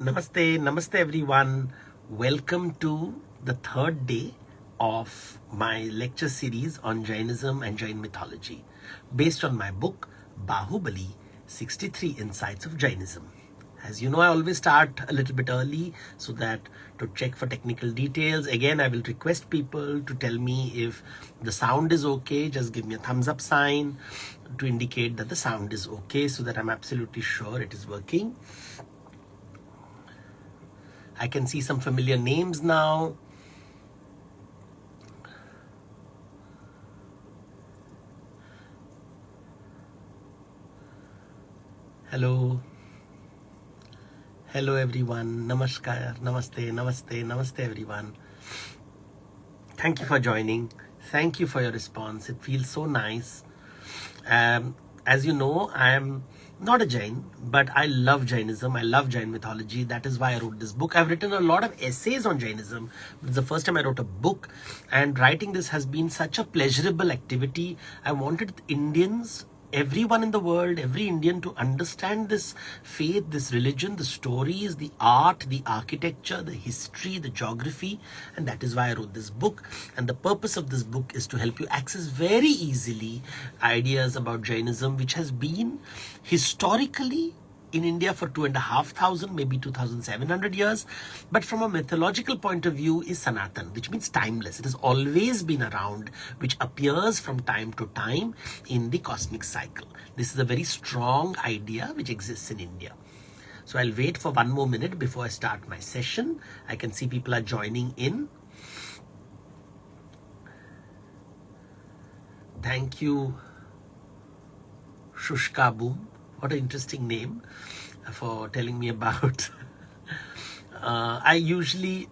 Namaste, namaste everyone. Welcome to the third day of my lecture series on Jainism and Jain mythology, based on my book Bahubali 63 Insights of Jainism. As you know, I always start a little bit early so that to check for technical details. Again, I will request people to tell me if the sound is okay. Just give me a thumbs up sign to indicate that the sound is okay so that I'm absolutely sure it is working. I can see some familiar names now. Hello. Hello everyone. Namaskar. Namaste. Namaste. Namaste everyone. Thank you for joining. Thank you for your response. It feels so nice. As you know, I am not a Jain, but I love Jainism. I love Jain mythology. That is why I wrote this book. I've written a lot of essays on Jainism. It's the first time I wrote a book, and writing this has been such a pleasurable activity. I wanted Indians, everyone in the world, every Indian to understand this faith, this religion, the stories, the art, the architecture, the history, the geography, and that is why I wrote this book. And the purpose of this book is to help you access very easily ideas about Jainism, which has been historically in India for 2,500, maybe 2,700 years, but from a mythological point of view is Sanatan, which means timeless. It has always been around, which appears from time to time in the cosmic cycle. This is a very strong idea which exists in India. So I'll wait for one more minute before I start my session. I can see people are joining in. Thank you, Shushka Boom. What an interesting name for telling me about. I usually,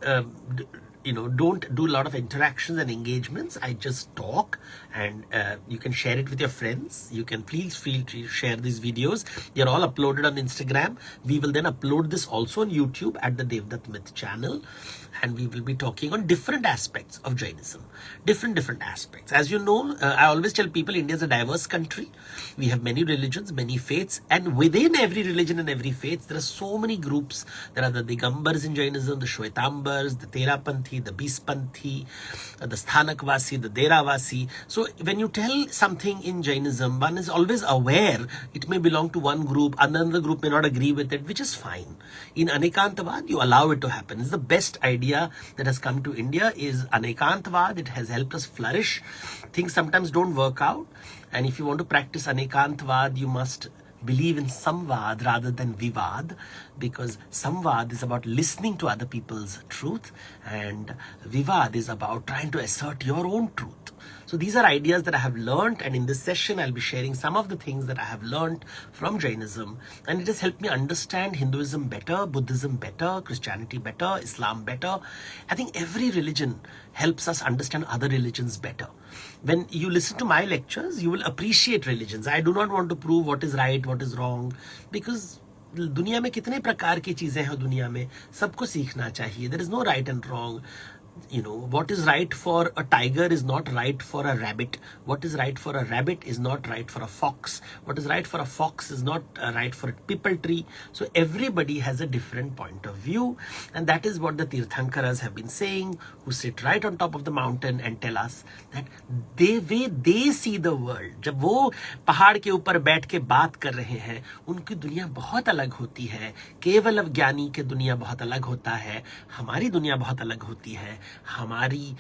don't do a lot of interactions and engagements. I just talk, and you can share it with your friends. You can please feel to share these videos. They're all uploaded on Instagram. We will then upload this also on YouTube at the Devdutt Myth channel. And we will be talking on different aspects of Jainism, different aspects. As you know, I always tell people India is a diverse country. We have many religions, many faiths, and within every religion and every faith, there are so many groups. There are the Digambars in Jainism, the Shwetambars, the Terapanthi, the Bispanthi, the Sthanakvasi, the Deravasi. So when you tell something in Jainism, one is always aware it may belong to one group, another group may not agree with it, which is fine. In Anekantavad, you allow it to happen. It's the best idea that has come to India is Anekantvad. It has helped us flourish. Things sometimes don't work out, and if you want to practice Anekantvad, you must believe in Samvad rather than Vivad, because Samvad is about listening to other people's truth, and Vivad is about trying to assert your own truth. So these are ideas that I have learned, and in this session I'll be sharing some of the things that I have learned from Jainism, and it has helped me understand Hinduism better, Buddhism better, Christianity better, Islam better. I think every religion helps us understand other religions better. When you listen to my lectures, you will appreciate religions. I do not want to prove what is right, what is wrong, because दुनिया में कितने प्रकार की चीजें हैं दुनिया में, सबको सीखना चाहिए. There is no right and wrong. What is right for a tiger is not right for a rabbit. What is right for a rabbit is not right for a fox. What is right for a fox is not right for a peepal tree. So everybody has a different point of view, and that is what the Tirthankaras have been saying, who sit right on top of the mountain and tell us that they see the world. जब वो पहाड़ के ऊपर बैठ के बात कर रहे हैं, उनकी दुनिया बहुत अलग होती है. केवल अज्ञानी की दुनिया बहुत अलग होता है, हमारी दुनिया बहुत अलग होती है. हमारी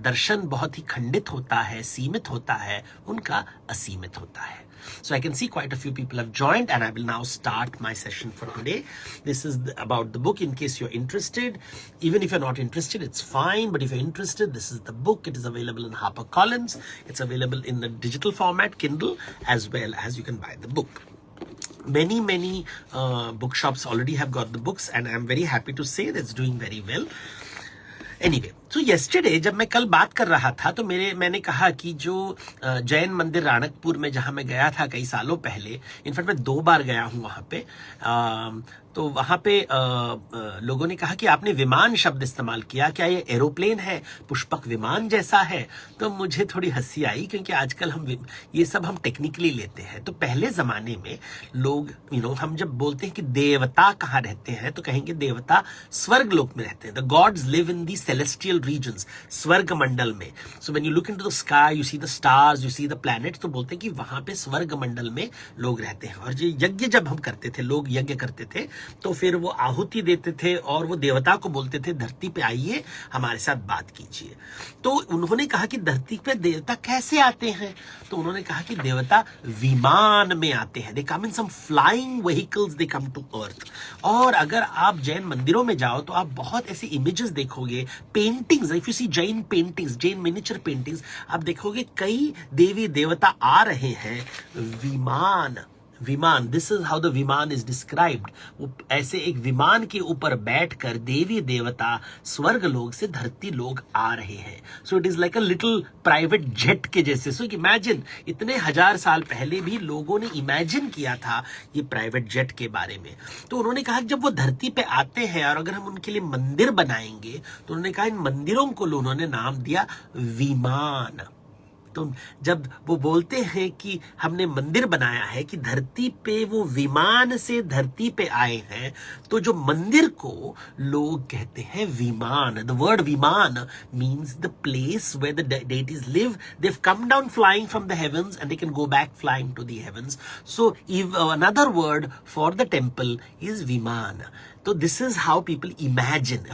दर्शन बहुत ही खंडित होता है, सीमित होता है, उनका असीमित होता है. So I can see quite a few people have joined, and I will now start my session for today. This is about the book, in case you're interested. Even if you're not interested, it's fine, but if you're interested, this is the book. It is available in HarperCollins. It's available in the digital format, Kindle, as well as you can buy the book. Many bookshops already have got the books, and I'm very happy to say that it's doing very well. Anyway, तो yesterday जब मैं कल बात कर रहा था तो मैंने कहा कि जो जैन मंदिर राणकपुर में जहां मैं गया था कई सालों पहले, इनफैक्ट मैं 2 बार गया हूं वहां पे, तो वहां पे लोगों ने कहा कि आपने विमान शब्द इस्तेमाल किया, क्या ये एरोप्लेन है, पुष्पक विमान जैसा है? तो मुझे थोड़ी हंसी आई, क्योंकि आजकल ये सब हम टेक्निकली लेते हैं। तो पहले जमाने में लोग हम जब बोलते हैं कि देवता कहाँ रहते हैं तो कहेंगे देवता स्वर्ग लोक में रहते हैं। The gods live in the celestial regions, स्वर्ग मंडल में। So when you look into the sky, you see the stars, you see the planets, तो बोलते हैं कि वहां पे स्वर्ग मंडल में लोग रहते हैं। और ये यज्ञ जब हम करते थे, लोग यज्ञ करते थे, तो फिर वो आहुति देते थे और वो देवता को बोलते थे धरती पे आइए, हमारे साथ बात कीजिए। तो उन्होंने कहा कि धरती पे देवता कैसे आते हैं? तो उन्होंने कहा कि देवता विमान में आते हैं। They come in some flying vehicles, they come to earth. और अगर आप जैन मंदिरों में जाओ तो आप बहुत ऐसे इमेजेस देखोगे, paintings, if you see Jain paintings, Jain miniature paintings, आप देखोगे कई देवी देवता आ रहे हैं विमान। दिस इज हाउ द विमान इज डिस्क्राइब्ड। वो ऐसे एक विमान के ऊपर बैठकर देवी देवता स्वर्ग लोग से धरती लोग आ रहे हैं। So it is like a little private jet के जैसे। सो इमेजिन, इतने 1000 साल पहले भी लोगों ने इमेजिन किया था ये प्राइवेट जेट के बारे में। तो उन्होंने कहा जब वो धरती पे आते हैं और अगर हम उनके लिए मंदिर बनाएंगे, तो उन्होंने कहा इन मंदिरों को उन्होंने नाम दिया विमान। तो जब वो बोलते हैं कि हमने मंदिर बनाया है, कि धरती पे वो विमान से धरती पे आए हैं, तो जो मंदिर को लोग कहते हैं विमान। द वर्ड विमान means the place where the deities live. They've come down flying from the heavens and they can go back flying to the heavens. So another word for the temple is viman. तो this is how people imagine.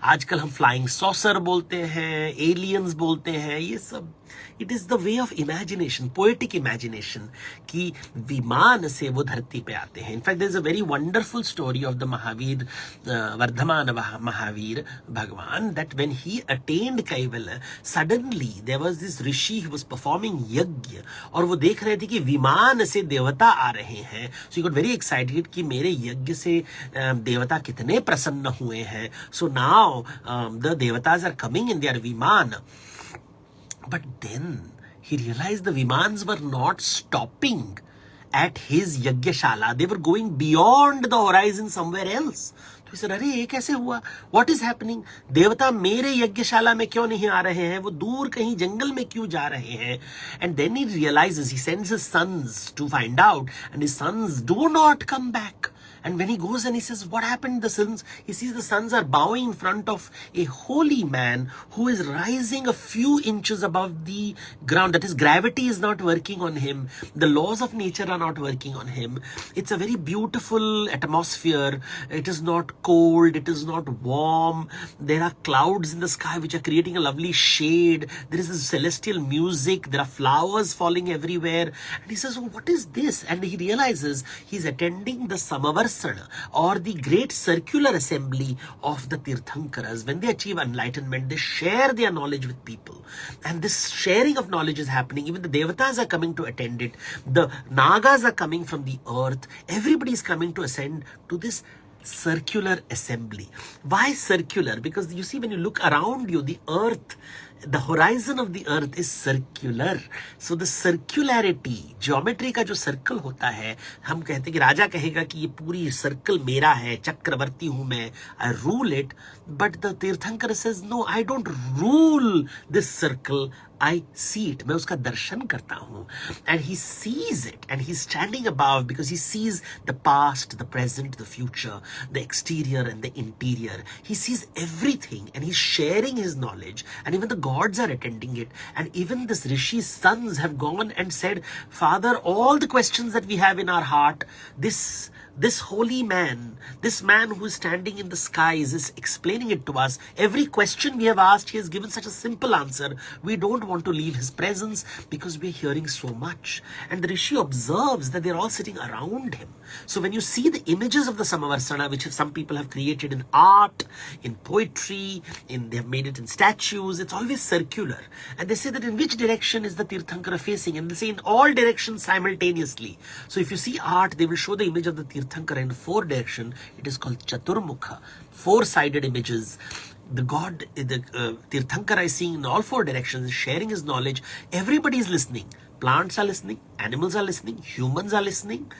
आजकल हम flying saucer बोलते हैं, aliens बोलते हैं, ये सब it is the way of imagination, poetic imagination, कि विमान से वो धरती पे आते हैं। In fact there is a very wonderful story of the Mahavir, Vardhaman Mahavir Bhagwan, that when he attend kaivalya, suddenly there was this rishi who was performing yagya, और वो देख रहे थे कि विमान से देवता आ रहे हैं। So he got very excited कि मेरे यज्ञ से देवता कितने प्रसन्न हुए हैं। So now the devtas are coming in their vimana. But then he realized the Vimans were not stopping at his Yagyashala. They were going beyond the horizon somewhere else. तो इसे अरे ये कैसे हुआ? What is happening? देवता मेरे यज्ञशाला में क्यों नहीं आ रहे हैं? वो दूर कहीं जंगल में क्यों जा रहे हैं? And then he realizes, he sends his sons to find out, and his sons do not come back. And when he goes and he says, what happened? The sons, he sees the sons are bowing in front of a holy man who is rising a few inches above the ground. That is, gravity is not working on him. The laws of nature are not working on him. It's a very beautiful atmosphere. It is not cold. It is not warm. There are clouds in the sky which are creating a lovely shade. There is this celestial music. There are flowers falling everywhere. And he says, oh, what is this? And he realizes he's attending the Samavarsana, or the great circular assembly of the Tirthankaras. When they achieve enlightenment, they share their knowledge with people. And this sharing of knowledge is happening. Even the Devatas are coming to attend it. The Nagas are coming from the earth. Everybody is coming to ascend to this circular assembly. Why circular? Because you see, when you look around you, the earth, the horizon of the earth is circular. So the circularity, geometry का जो circle होता है, हम कहते हैं कि राजा कहेगा कि ये पूरी सर्कल मेरा है, चक्रवर्ती हूं मैं, I rule it. But the Tirthankara says, no, I don't rule this circle. I see it. मैं उसका दर्शन करता हूँ. And he sees it, and he's standing above because he sees the past, the present, the future, the exterior and the interior. He sees everything, and he's sharing his knowledge, and even the gods are attending it. And even this Rishi's sons have gone and said, Father, all the questions that we have in our heart, this holy man, this man who is standing in the skies is explaining it to us. Every question we have asked, he has given such a simple answer. We don't want to leave his presence because we're hearing so much. And the Rishi observes that they're all sitting around him. So when you see the images of the Samavarsana, which some people have created in art, in poetry, they have made it in statues, it's always circular. And they say that in which direction is the Tirthankara facing? And they say in all directions simultaneously. So if you see art, they will show the image of the Tirthankara in 4 directions. It is called Chaturmukha, 4-sided images. the God, the Tirthankara is seeing in all four directions, sharing his knowledge. Everybody is listening. Plants are listening, animals are listening, humans are listening,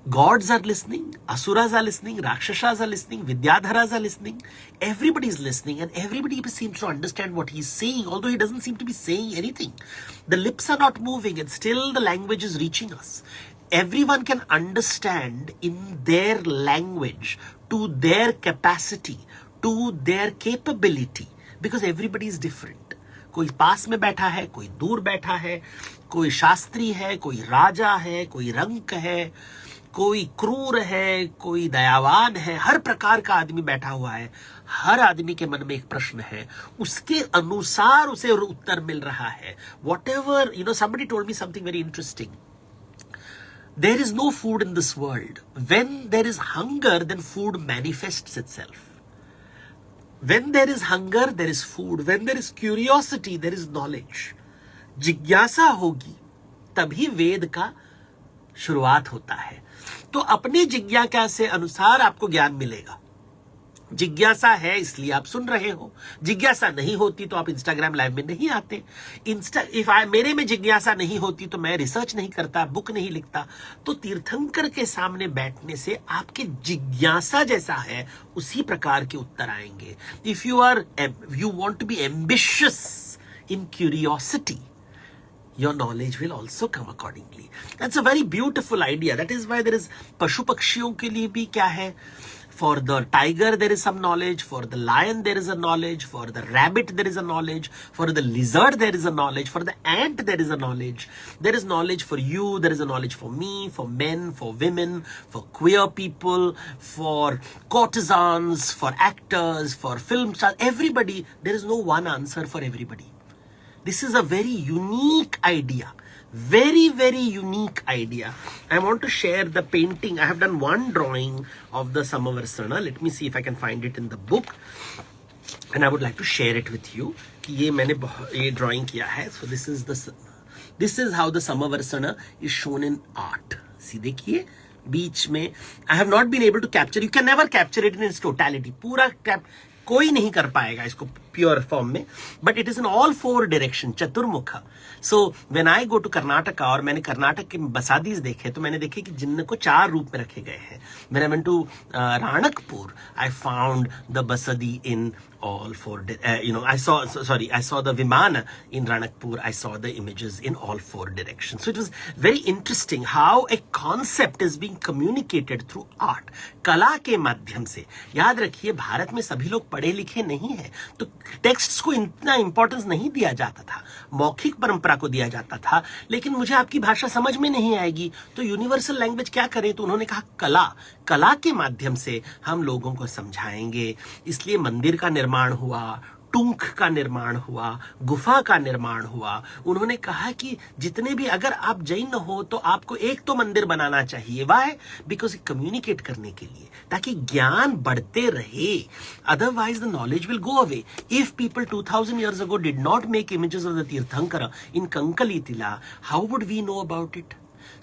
gods are listening, asuras are listening, rakshasas are listening, vidyadharas are listening. Everybody is listening, and everybody seems to understand what he's saying, although he doesn't seem to be saying anything. The lips are not moving, and still the language is reaching us. Everyone can understand in their language, to their capacity, to their capability, because everybody is different. कोई पास में बैठा है, कोई दूर बैठा है, कोई शास्त्री है, कोई राजा है, कोई रंक है, कोई क्रूर है, कोई दयावान है. हर प्रकार का आदमी बैठा हुआ है. हर आदमी के मन में एक प्रश्न है, उसके अनुसार उसे उत्तर मिल रहा है. Whatever, somebody told me something very interesting. There is no food in this world. When there is hunger, then food manifests itself. When there is hunger, there is food. When there is curiosity, there is knowledge. जिज्ञासा होगी तभी वेद का शुरुआत होता है. तो अपने जिज्ञासा से अनुसार आपको ज्ञान मिलेगा. जिज्ञासा है इसलिए आप सुन रहे हो. जिज्ञासा नहीं होती तो आप इंस्टाग्राम लाइव में नहीं आते. मेरे में जिज्ञासा नहीं होती तो मैं रिसर्च नहीं करता, बुक नहीं लिखता. तो तीर्थंकर के सामने बैठने से आपके जिज्ञासा जैसा है उसी प्रकार के उत्तर आएंगे. If you want to be ambitious in curiosity, your knowledge will also come accordingly. That's a very beautiful idea. That is why there is पशु पक्षियों के लिए भी क्या है. For the tiger there is some knowledge, for the lion there is a knowledge, for the rabbit there is a knowledge, for the lizard there is a knowledge, for the ant there is a knowledge. There is knowledge for you, there is a knowledge for me, for men, for women, for queer people, for courtesans, for actors, for film stars. Everybody, there is no one answer for everybody. This is a very unique idea. Very, very unique idea. I want to share the painting. I have done one drawing of the Samavarsana. Let me see if I can find it in the book. And I would like to share it with you. कि ये मैंने ये drawing किया है. So this is how the Samavarsana is shown in art. See, देखिए बीच में. I have not been able to capture. You can never capture it in its totality. पूरा कोई नहीं कर पाएगा इसको प्योर फॉर्म में. But it is in all four direction, चतुर्मुख. So when I go to Karnataka, और मैंने कर्नाटक के बसादीज देखे, तो मैंने देखे कि जिन्न को 4 रूप में रखे गए हैं. When I went to Ranakpur, I found the basadi in all four. I saw the Vimana in Ranakpur. I saw the images in all 4 directions. So it was very interesting how a concept is being communicated through art. कला के माध्यम से. याद रखिए, भारत में सभी लोग पढ़े लिखे नहीं हैं, तो टेक्स्ट्स को इतना इंपॉर्टेंस नहीं दिया जाता था. मौखिक परंपरा को दिया जाता था. लेकिन मुझे आपकी भाषा समझ में नहीं आएगी, तो यूनिवर्सल लैंग्वेज क्या करें. तो उन्होंने कहा कला के माध्यम से हम लोगों को समझाएंगे. इसलिए मंदिर का निर्माण हुआ, टुंक का निर्माण हुआ, गुफा का निर्माण हुआ. उन्होंने कहा कि जितने भी, अगर आप जैन हो तो आपको एक तो मंदिर बनाना चाहिए. वाई? बिकॉज कम्युनिकेट करने के लिए, ताकि ज्ञान बढ़ते रहे. Otherwise the knowledge will go away. If people 2000 years ago did not make images of the Tirthankara in Kankaletila, how would we know about it?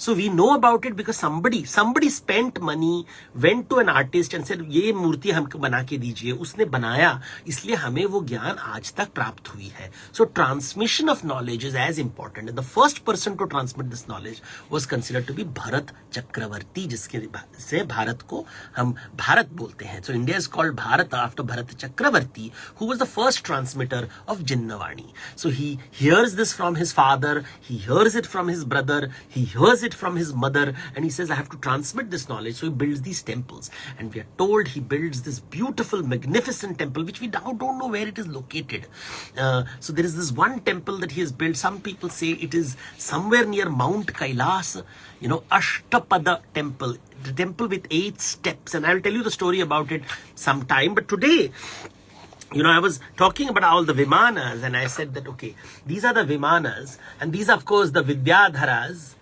So we know about it because somebody spent money, went to an artist and said, ये मूर्ति हमको बना के दीजिए. उसने बनाया, इसलिए हमें वो ज्ञान आज तक प्राप्त हुई है. So transmission of knowledge is as important. And the first person to transmit this knowledge was considered to be Bharat Chakravarti, जिसके से भारत को हम भारत बोलते हैं. So India is called Bharat after Bharat Chakravarti, who was the first transmitter of Jinnavani. So he hears this from his father, he hears it from his brother, he hears it from his mother, and he says, I have to transmit this knowledge. So he builds these temples, and we are told he builds this beautiful, magnificent temple, which we now don't know where it is located. So there is this one temple that he has built. Some people say it is somewhere near Mount Kailas, Ashtapada temple, the temple with 8 steps, and I'll tell you the story about it sometime. But today, I was talking about all the Vimanas, and I said that, okay, these are the Vimanas, and these are, of course, the Vidyadharas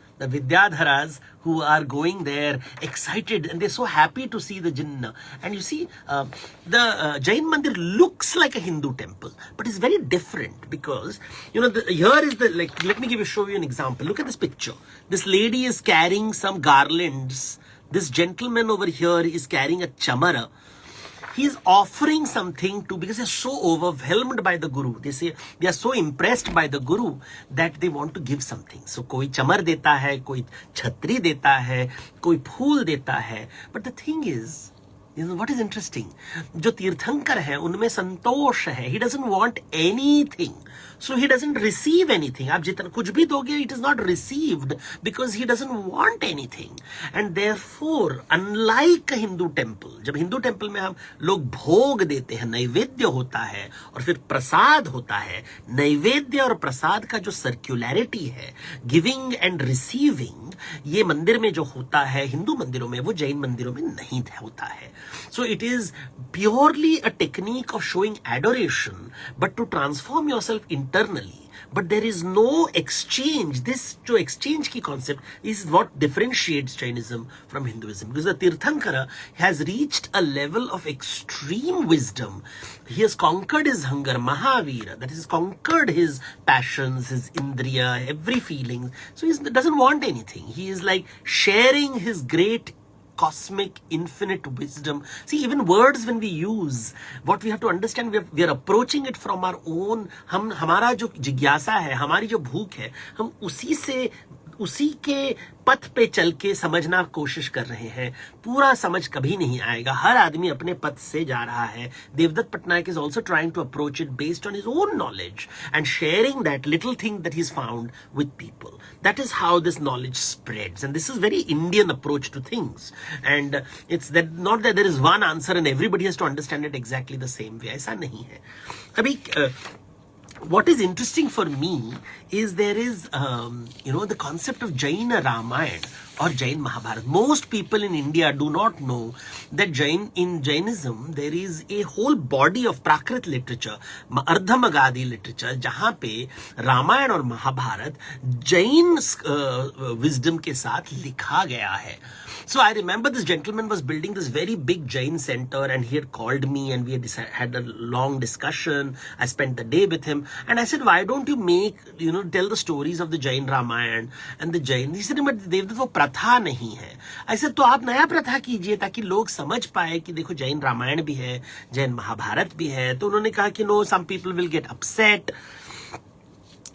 who are going there excited, and they're so happy to see the Jinnah. And you see, the Jain Mandir looks like a Hindu temple, but it's very different because, here is let me show you an example. Look at this picture. This lady is carrying some garlands. This gentleman over here is carrying a chamara. he's offering something to, because they're so overwhelmed by the guru. They say they are so impressed by the guru that they want to give something. So कोई चमर देता है, कोई छतरी देता है, कोई फूल देता है. But the thing is, you know what is interesting? जो तीर्थंकर है उनमें संतोष है. He doesn't want anything, so he doesn't receive anything. आप जितना कुछ भी दोगे, it is not received because he doesn't want anything. And therefore, unlike a Hindu temple, जब हिंदू टेम्पल में हम लोग भोग देते हैं, नैवेद्य होता है और फिर प्रसाद होता है. नैवेद्य और प्रसाद का जो सर्क्युलैरिटी है, गिविंग एंड रिसीविंग, ये मंदिर में जो होता है, हिंदू मंदिरों में, वो जैन मंदिरों में नहीं होता है. So it is purely a technique of showing adoration, but to transform yourself internally. But there is no exchange. This जो exchange की concept is what differentiates Jainism from Hinduism. Because the Tirthankara has reached a level of extreme wisdom. He has conquered his hunger, Mahavira, that is conquered his passions, his indriya, every feeling. So he doesn't want anything. He is like sharing his great cosmic infinite wisdom. See, even words when we use, what we have to understand, we are approaching it from our own. हमारा जो जिज्ञासा है, हमारी जो भूख है, हम उसी के पथ पे चल के समझना कोशिश कर रहे हैं. पूरा समझ कभी नहीं आएगा. हर आदमी अपने पथ से जा रहा है. Devdutt Patnaik is also trying to approach it based on his own knowledge and sharing that little thing that he's found with people. That is how this knowledge spreads, and this is very Indian approach to things. And it's that not that there is one answer and everybody has to understand it exactly the same way. ऐसा नहीं है. अभी what is interesting for me is there is the concept of Jaina Ramayana or Jain Mahabharata. Most people in India do not know that in Jainism there is a whole body of Prakrit literature, Ardha Magadhi literature, जहाँ पे रामायण और Mahabharat Jain wisdom के साथ लिखा गया है. So I remember this gentleman was building this very big Jain center, and he had called me and we had a long discussion. I spent the day with him and I said, why don't you tell the stories of the Jain Ramayana and the Jain. He said, but Devdutt वो प्रथा नहीं है. I said, तो आप नया प्रथा कीजिए ताकि लोग समझ पाए कि देखो जैन रामायण भी है, जैन महाभारत भी है. तो उन्होंने कहा कि no, some people will get upset.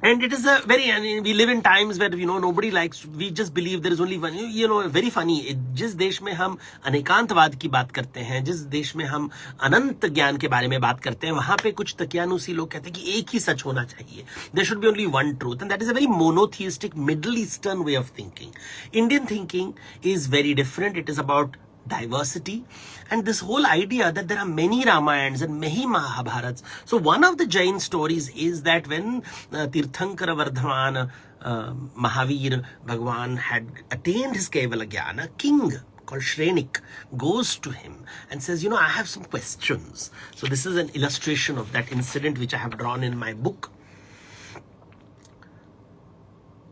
And it is we live in times where, nobody likes, we just believe there is only one, very funny. जिस देश में हम अनेकांतवाद की बात करते हैं, जिस देश में हम अनंत ज्ञान के बारे में बात करते हैं, वहां पे कुछ तकियानुसी लोग कहते हैं कि एक ही सच होना चाहिए. There should be only one truth. And that is a very monotheistic Middle Eastern way of thinking. Indian thinking is very different. It is about diversity and this whole idea that there are many Ramayans and many Mahabharats. So one of the Jain stories is that when Tirthankara Vardhaman Mahavir Bhagwan had attained his Kevala Jnana, king called Shrenik goes to him and says, I have some questions. So this is an illustration of that incident which I have drawn in my book.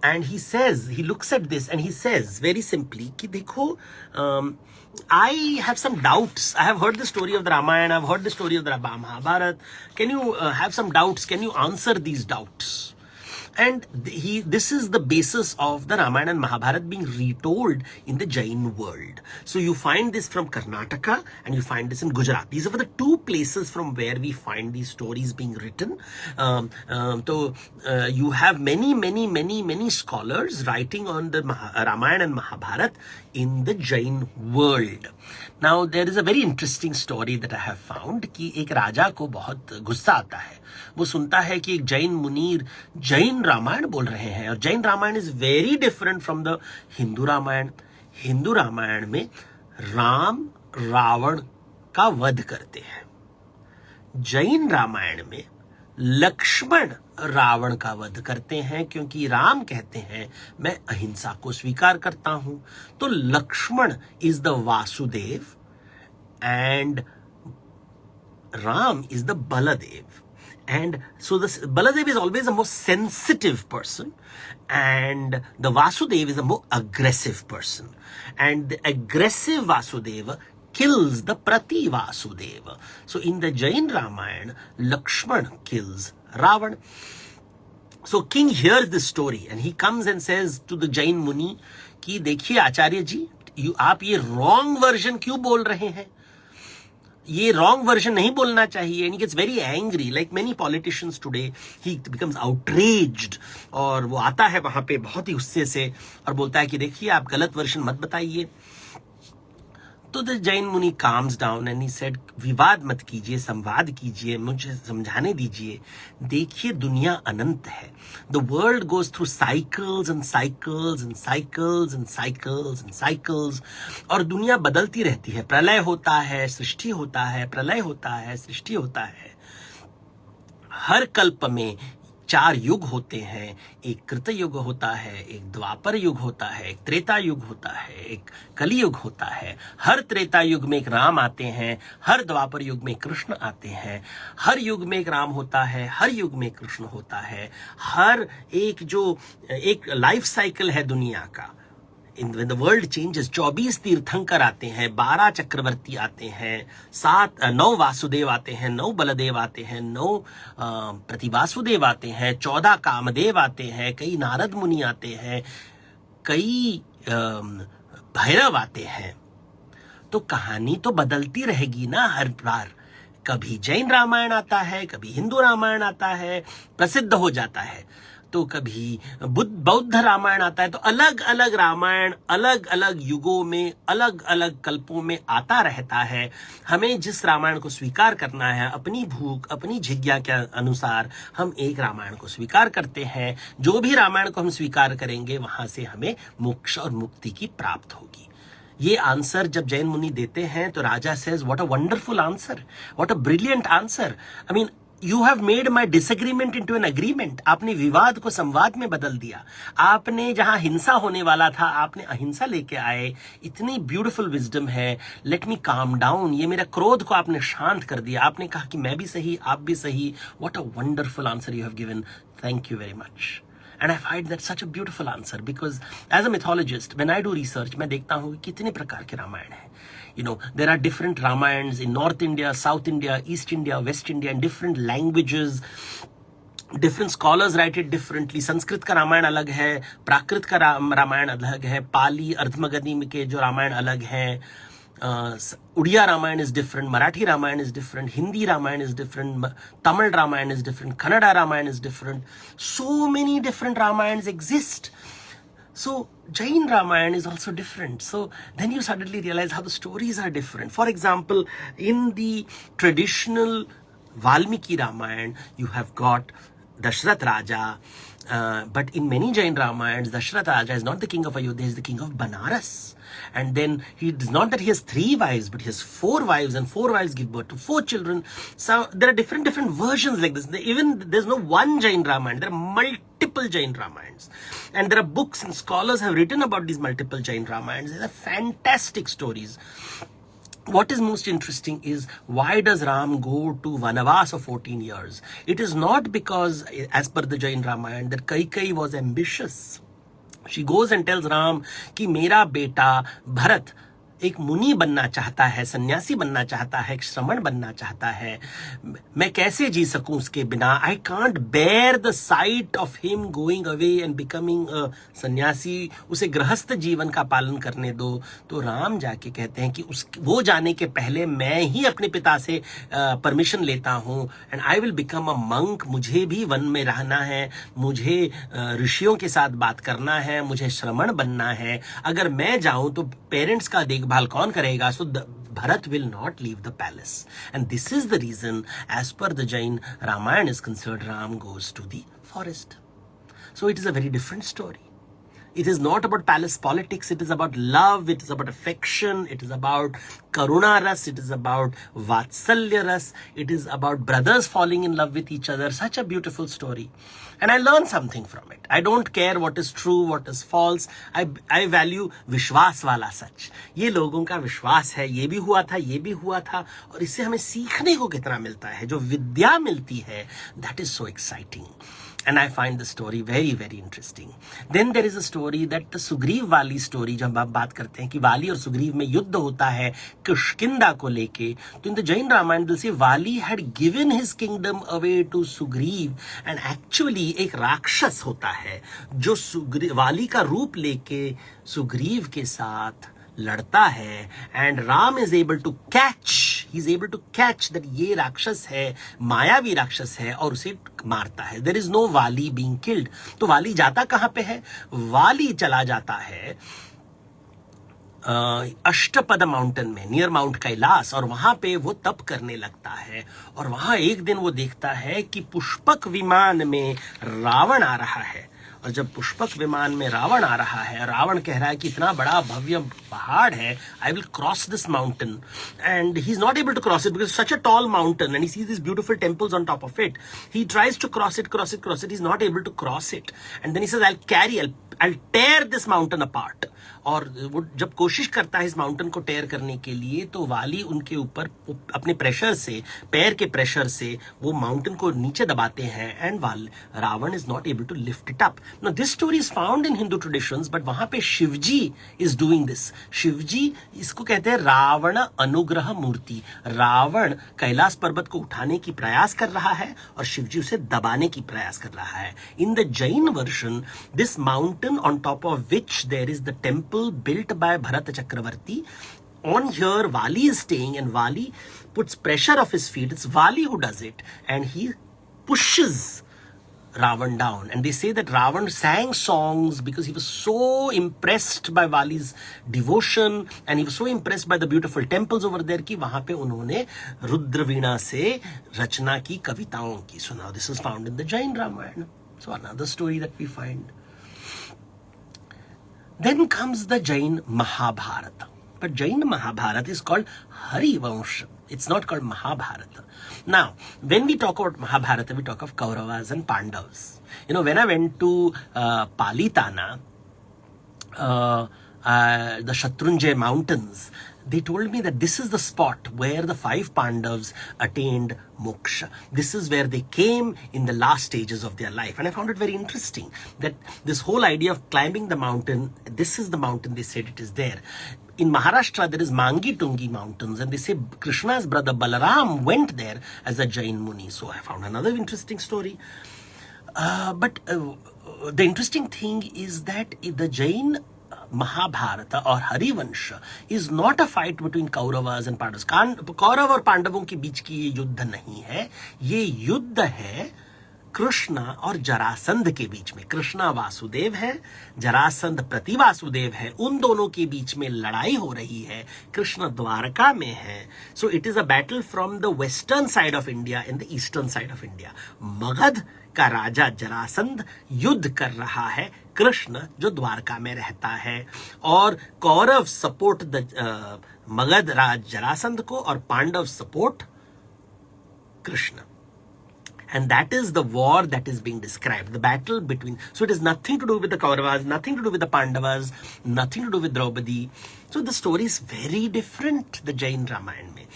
And he looks at this and he says very simply, ki dekho, I have some doubts. I have heard the story of the Ramayana, I've heard the story of the Mahabharata. Can you have some doubts? Can you answer these doubts? And this is the basis of the Ramayana and Mahabharata being retold in the Jain world. So you find this from Karnataka and you find this in Gujarat. These are the two places from where we find these stories being written. So you have many scholars writing on the Ramayana and Mahabharata in the Jain world. Now there is a very interesting story that I have found कि एक राजा को बहुत गुस्सा आता है. वो सुनता है कि एक जैन मुनीर जैन रामायण बोल रहे हैं, और Jain Ramayana is very different from the Hindu Ramayana. Hindu Ramayana में राम रावण का वध करते हैं. जैन रामायण में लक्ष्मण रावण का वध करते हैं, क्योंकि राम कहते हैं मैं अहिंसा को स्वीकार करता हूं. तो Lakshman is the Vasudev and Ram is the Baldev. And so this Baladev is always a more sensitive person, and the Vasudev is a more aggressive person. And the aggressive Vasudeva kills the Prati Vasudeva. So in the Jain Ramayana, Lakshman kills Ravan. So king hears this story and he comes and says to the Jain Muni कि देखिए आचार्य जी, आप ये wrong version क्यों बोल रहे हैं? ये wrong version नहीं बोलना चाहिए, and he gets very angry like many politicians today, he becomes outraged, और वो आता है वहां पे बहुत ही गुस्से से और बोलता है कि देखिए आप गलत वर्जन मत बताइए। तो द जैन मुनि calms down and he said, विवाद मत कीजिए, संवाद कीजिए, मुझे समझाने दीजिए। देखिए दुनिया अनंत है, the world goes through cycles and cycles and cycles and cycles and cycles, और दुनिया बदलती रहती है, प्रलय होता है, सृष्टि होता है, प्रलय होता है, सृष्टि होता है। हर कल्प में 4 युग होते हैं, एक कृत युग होता है, एक द्वापर युग होता है, एक त्रेता युग होता है, एक कली युग होता है। हर त्रेता युग में एक राम आते हैं, हर द्वापर युग में कृष्ण आते हैं, हर युग में एक राम होता है, हर युग में कृष्ण होता है। हर एक जो एक लाइफ साइकिल है दुनिया का, when the world changes, 24 तीर्थंकर आते हैं, 12 चक्रवर्ती आते हैं, 9 वासुदेव आते हैं, 9 बलदेव आते हैं, 9 प्रतिवासुदेव आते हैं, 14 कामदेव आते हैं, कई नारद मुनि आते हैं, कई भैरव आते हैं। तो कहानी तो बदलती रहेगी ना हर बार। कभी जैन रामायण आता है, कभी हिंदू रामायण आता है, प्रसिद्ध हो जाता है, तो कभी बौद्ध रामायण आता है। तो अलग अलग रामायण अलग अलग युगों में, अलग अलग कल्पों में आता रहता है। हमें जिस रामायण को स्वीकार करना है, अपनी भूख, अपनी जिज्ञा के अनुसार हम एक रामायण को स्वीकार करते हैं। जो भी रामायण को हम स्वीकार करेंगे, वहां से हमें मोक्ष और मुक्ति की प्राप्त होगी। ये आंसर जब जैन मुनि देते हैं तो राजा says, what a wonderful answer, what a brilliant answer. I mean, you have made my disagreement into an agreement. आपने विवाद को संवाद में बदल दिया। आपने जहां हिंसा होने वाला था, आपने अहिंसा लेके आए। इतनी ब्यूटीफुल विजडम है। लेट मी काम डाउन, ये मेरा क्रोध को आपने शांत कर दिया। आपने कहा कि मैं भी सही, आप भी सही। What a wonderful answer you have given, thank you very much. And I find that such a beautiful answer, because as a mythologist, when I do research, मैं देखता हूँ कि कितने प्रकार के रामायण हैं। You know, there are different Ramayans in North India, South India, East India, West India, in different languages. Different scholars right it differently. Sanskrit का रामायण अलग है, प्राकृत का रामायण अलग है, पाली अर्धमगधी के जो रामायण अलग हैं, Odia Ramayana is different, Marathi Ramayana is different, Hindi Ramayana is different, Tamil Ramayana is different, Kannada Ramayana is different. So many different Ramayans exist. So Jain Ramayana is also different. So then you suddenly realize how the stories are different. For example, in the traditional Valmiki Ramayana, you have got Dashrath Raja. But in many Jain Ramayans, Dashrath Raja is not the king of Ayodhya, he is the king of Banaras. And then it's not that he has 3 wives, but he has 4 wives, and 4 wives give birth to 4 children. So there are different versions like this. Even there's no one Jain Ramayana, there are multiple Jain Ramayans. And there are books and scholars have written about these multiple Jain Ramayans. These are fantastic stories. What is most interesting is, why does Ram go to Vanavas of 14 years? It is not because, as per the Jain Ramayana, that Kaikeyi was ambitious. She goes and tells Ram कि मेरा बेटा भरत एक मुनि बनना चाहता है, सन्यासी बनना चाहता है, एक श्रमण बनना चाहता है. मैं कैसे जी सकूं उसके बिना? I can't bear the sight of him going away and becoming a sannyasi. उसे गृहस्थ जीवन का पालन करने दो. तो राम जाके कहते हैं कि वो जाने के पहले मैं ही अपने पिता से परमिशन लेता हूं, and I will become a monk. मुझे भी वन में रहना है, मुझे ऋषियों के साथ बात करना है, मुझे श्रमण बनना है. अगर मैं जाऊं तो पेरेंट्स का देखभाल कौन करेगा? सो Bharat will not leave the palace. And this is the reason, as per the Jain Ramayana is concerned, Ram goes to the forest. So it is a very different story. It is not about palace politics. It is about love. It is about affection. It is about karuna ras. It is about vatsalya ras. It is about brothers falling in love with each other. Such a beautiful story. And I learned something from it. I don't care what is true, what is false. I value विश्वास वाला सच. ये लोगों का विश्वास है. ये भी हुआ था, ये भी हुआ था. और इससे हमें सीखने को कितना मिलता है. जो विद्या मिलती है, that is so exciting. And I find the story very, very interesting. Then there is a story that the Sugriv वाली story, जब आप बात करते हैं कि वाली और सुग्रीव में युद्ध होता है किष्किंधा को लेके, तो in the Jain Ramayana they'll say Vali had given his kingdom away to Sugriv, and actually एक राक्षस होता है जो वाली का रूप लेके सुग्रीव के साथ लड़ता है, and Ram is able to catch he is able to catch that ये राक्षस है, मायावी राक्षस है, और उसे मारता है. देयर इज नो वाली बीइंग किल्ड. तो वाली जाता कहां पे है? वाली चला जाता है अष्टपद माउंटेन में, नियर माउंट कैलाश, और वहां पे वो तप करने लगता है. और वहां एक दिन वो देखता है कि पुष्पक विमान में रावण आ रहा है. और जब पुष्पक विमान में रावण आ रहा है, रावण कह रहा है कि इतना बड़ा भव्य पहाड़ है, I will cross this mountain, and he is not able to cross it because such a tall mountain and he sees this beautiful temples on top of it. He tries to cross it, he is not able to cross it, and then he says I'll tear this mountain apart. और वो जब कोशिश करता है इस mountain को टेयर करने के लिए, तो वाली उनके ऊपर अपने प्रेशर से, पैर के प्रेशर से वो माउंटेन को नीचे दबाते हैं, and Ravana is not able to lift it up. Now this story is found in Hindu traditions, but वहां पे Shivji is doing this. Shivji, इसको कहते हैं रावण अनुग्रह मूर्ति. रावण कैलाश पर्वत को उठाने की प्रयास कर रहा है और शिवजी उसे दबाने की प्रयास कर रहा है. In the Jain version, this mountain on top of which there is the temple built by Bharata Chakravarti. On here, Vali is staying, and Vali puts pressure of his feet. It's Vali who does it, and he pushes Ravan down. And they say that Ravan sang songs because he was so impressed by Vali's devotion, and he was so impressed by the beautiful temples over there कि वहां पे उन्होंने रुद्रवीणा से रचना की, कविताओं की. So now this is found in the Jain Ramayana. So another story that we find. Then comes the Jain Mahabharata. But Jain Mahabharata is called Harivansha. It's not called Mahabharata. Now, when we talk about Mahabharata, we talk of Kauravas and Pandavas. You know, when I went to Palitana, the Shatrunjay mountains, they told me that this is the spot where the 5 Pandavas attained moksha. This is where they came in the last stages of their life. And I found it very interesting that this whole idea of climbing the mountain, this is the mountain, they said it is there. In Maharashtra, there is Mangi Tungi mountains, and they say Krishna's brother Balaram went there as a Jain Muni. So I found another interesting story. But the interesting thing is that the Jain Mahabharata or Harivansha is not a fight between Kauravas and Pandavas. Kaurava और पांडवों के बीच की ये युद्ध नहीं है. ये युद्ध है कृष्ण और जरासंध के बीच में. कृष्णा वासुदेव है, जरासंध प्रति वासुदेव है. उन दोनों के बीच में लड़ाई हो रही है. कृष्ण द्वारका में है. So it is a battle from the western side of India and the eastern side of India. Magadh का राजा जरासंध युद्ध कर रहा है कृष्ण जो द्वारका में रहता है, और कौरव सपोर्ट द मगध राज जरासंध को, और Pandava support Krishna. And that is the war that is being described, the battle between. So it has nothing to do with the Kauravas, nothing to do with the Pandavas, nothing to do with Draupadi. So the story is very different, the Jain Ramayana mein.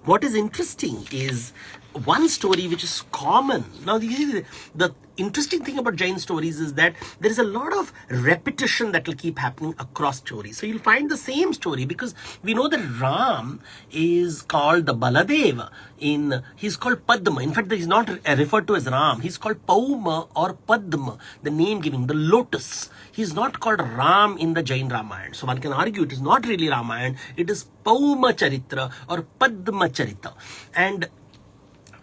What is interesting is one story which is common. Now, the interesting thing about Jain stories is that there is a lot of repetition that will keep happening across stories. So you'll find the same story because we know that Ram is called the Baladeva. He's called Padma. In fact, he's not referred to as Ram. He's called Pauma or Padma, the name giving, the lotus. He's not called Ram in the Jain Ramayana. So one can argue it is not really Ramayana. It is Pauma Charitra or Padma Charita. And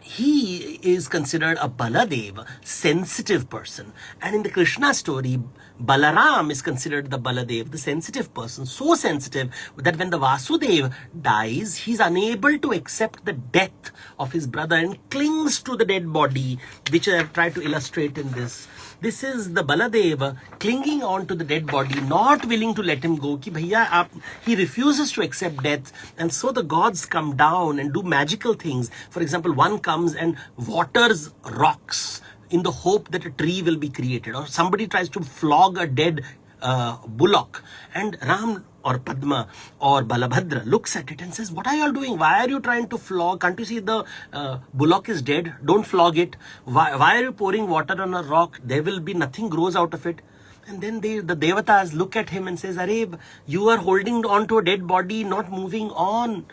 he is considered a Baladev, sensitive person. And in the Krishna story, Balaram is considered the Baladev, the sensitive person. So sensitive that when the Vasudev dies, he's unable to accept the death of his brother and clings to the dead body, which I have tried to illustrate in this. This is the Baladeva clinging on to the dead body, not willing to let him go. Ki bhaiya, he refuses to accept death. And so the gods come down and do magical things. For example, one comes and waters rocks in the hope that a tree will be created. Or somebody tries to flog a dead bullock. And Ram or Padma or Balabhadra looks at it and says, what are you all doing? Why are you trying to flog? Can't you see the bullock is dead? Don't flog it. Why are you pouring water on a rock? There will be nothing grows out of it. And then the devatas look at him and says, Arey, you are holding on to a dead body, not moving on.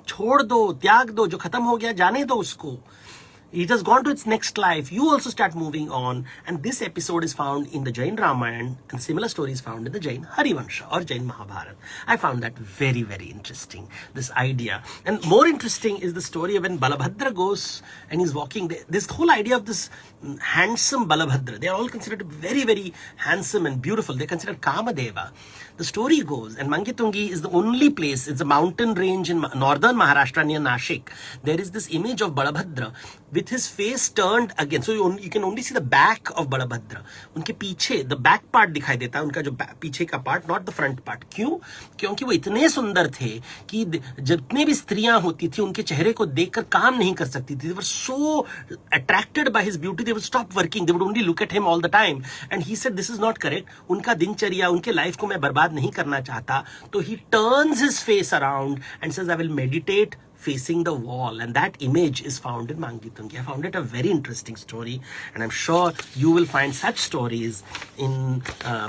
छोड़ दो, त्याग दो, जो खत्म हो गया जाने दो उसको. it has gone to its next life. You also start moving on. And this episode is found in the Jain Ramayana, and similar stories found in the Jain Harivansha or Jain Mahabharata. I found that very, very interesting, this idea. And more interesting is the story of when Balabhadra goes and he's walking. This whole idea of this handsome Balabhadra. They are all considered very, very handsome and beautiful. They're considered Kamadeva. The story goes, and Mangitungi is the only place, it's a mountain range in northern Maharashtra near Nashik. There is this image of Balabhadra with his face turned again. So you can only see the back of Balabhadra. उनके पीछे, the back part दिखाई देता है, उनका जो पीछे का part, not the front part. क्यों? क्योंकि वो इतने सुंदर थे कि जितने भी स्त्रियां होती थी उनके चेहरे को देखकर काम नहीं कर सकती थी. They were so attracted by his beauty, they would stop working. They would only look at him all the time. And he said, this is not correct. उनका दिनचर्या, उनके life को मैं बर्बाद नहीं करना चाहता. तो he turns his face around and says, I will meditate facing the wall, and that image is found in Mangitungi. I found it a very interesting story, and I'm sure you will find such stories in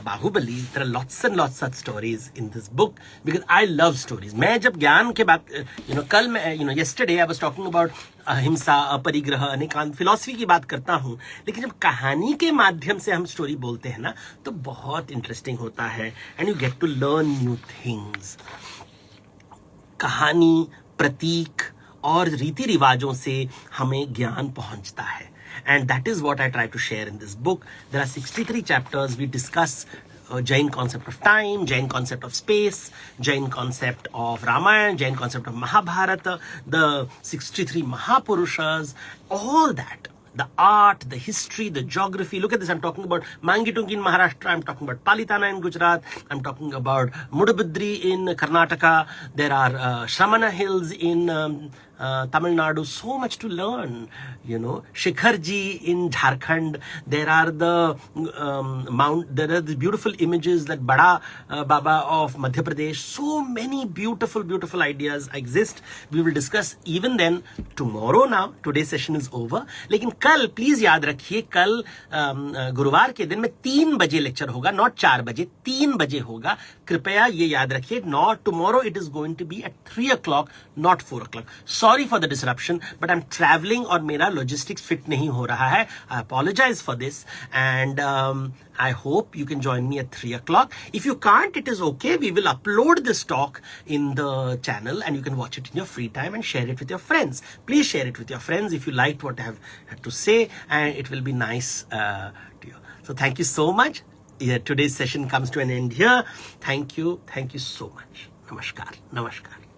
Bahubali. There are lots and lots such stories in this book because I love stories. मैं जब ज्ञान के बात, कल मैं, yesterday I was talking about अहिंसा, अपरिग्रह, अनेकांत, philosophy की बात करता हूँ, लेकिन जब कहानी के माध्यम से हम स्टोरी बोलते हैं ना, तो बहुत इंटरेस्टिंग होता है, and you get to learn new things. कहानी, प्रतीक और रीति रिवाजों से हमें ज्ञान पहुंचता है. And that is what I try to share in this book. There are 63 chapters. We discuss Jain concept of time, Jain concept of space, Jain concept of Ramayana, Jain concept of Mahabharata, the 63 Mahapurushas, all that. The art, the history, the geography. Look at this. I'm talking about Mangitungi in Maharashtra. I'm talking about Palitana in Gujarat. I'm talking about Mudabidri in Karnataka. There are Shramana hills in Tamil Nadu. So much to learn. Shikharji in Jharkhand. There are the there are the beautiful images that Bada Baba of Madhya Pradesh. So many beautiful, beautiful ideas exist. We will discuss even then tomorrow. Now today's session is over. लेकिन कल please याद रखिए, कल गुरुवार के दिन में 3 बजे लेक्चर होगा, नॉट 4 बजे, 3 बजे होगा. कृपया ये याद रखिए. Not tomorrow, it is going to be at 3 o'clock, not 4 o'clock. Sorry for the disruption, but I am travelling और मेरा लॉजिस्टिक्स फिट नहीं हो रहा है. I apologise for this and I hope you can join me at 3 o'clock. If you can't, it is okay. We will upload this talk in the channel and you can watch it in your free time and share it with your friends. Please share it with your friends if you liked what I have had to say, and it will be nice to you. So thank you so much. Today's session comes to an end here. Thank you. Thank you so much. Namaskar. Namaskar.